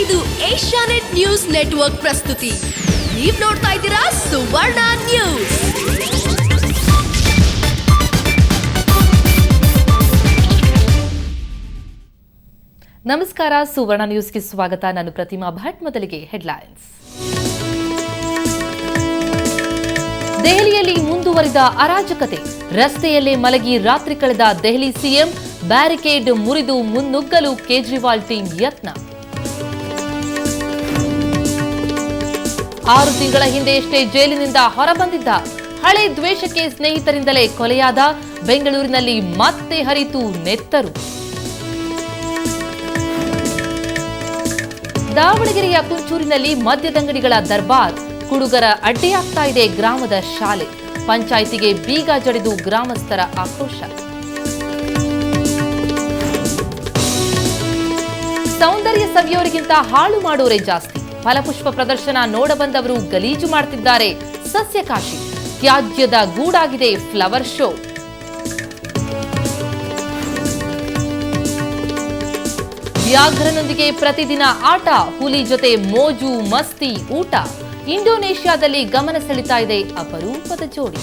ಇದು Asianet news network ಪ್ರಸ್ತುತಿ. ನೀವು ನೋಡ್ತಾ ಇದ್ದೀರಾ ಸುವರ್ಣ ನ್ಯೂಸ್. ನಮಸ್ಕಾರ, ಸುವರ್ಣ ನ್ಯೂಸ್ಗೆ ಸ್ವಾಗತ. ನಾನು ಪ್ರತಿಮಾ ಭಟ್. ಮೊದಲಿಗೆ ಹೆಡ್ಲೈನ್ಸ್. ದೆಹಲಿಯಲ್ಲಿ ಮುಂದುವರಿದ ಅರಾಜಕತೆ. ರಸ್ತೆಯಲ್ಲೇ ಮಲಗಿ ರಾತ್ರಿ ಕಳೆದ ದೆಹಲಿ ಸಿಎಂ. ಬ್ಯಾರಿಕೇಡ್ ಮುರಿದು ಮುನ್ನುಗ್ಗಲು ಕೇಜ್ರಿವಾಲ್ ಟೀಮ್ ಯತ್ನ. 6 ತಿಂಗಳ ಹಿಂದೆಯಷ್ಟೇ ಜೈಲಿನಿಂದ ಹೊರಬಂದಿದ್ದ. ಹಳೆ ದ್ವೇಷಕ್ಕೆ ಸ್ನೇಹಿತರಿಂದಲೇ ಕೊಲೆಯಾದ. ಬೆಂಗಳೂರಿನಲ್ಲಿ ಮತ್ತೆ ಹರಿತು ನೆತ್ತರು. ದಾವಣಗೆರೆಯ ಕುಂಚೂರಿನಲ್ಲಿ ಮದ್ಯದಂಗಡಿಗಳ ದರ್ಬಾರ್. ಕುಡುಗರ ಅಡ್ಡಿಯಾಗ್ತಾ ಇದೆ ಗ್ರಾಮದ ಶಾಲೆ. ಪಂಚಾಯಿತಿಗೆ ಬೀಗ ಜಡಿದು ಗ್ರಾಮಸ್ಥರ ಆಕ್ರೋಶ. ಸೌಂದರ್ಯ ಸವಿಯೋರಿಗಿಂತ ಹಾಳು ಮಾಡೋರೇ ಜಾಸ್ತಿ. ಫಲಪುಷ್ಪ ಪ್ರದರ್ಶನ ನೋಡಬಂದವರು ಗಲೀಜು ಮಾಡುತ್ತಿದ್ದಾರೆ. ಸಸ್ಯಕಾಶಿ ತ್ಯಾಜ್ಯದ ಗೂಡಾಗಿದೆ ಫ್ಲವರ್ ಶೋ. ವ್ಯಾಘ್ರನೊಂದಿಗೆ ಪ್ರತಿದಿನ ಆಟ. ಹುಲಿ ಜೊತೆ ಮೋಜು ಮಸ್ತಿ ಊಟ. ಇಂಡೋನೇಷ್ಯಾದಲ್ಲಿ ಗಮನ ಸೆಳೆತಾ ಇದೆ ಅಪರೂಪದ ಜೋಡಿ.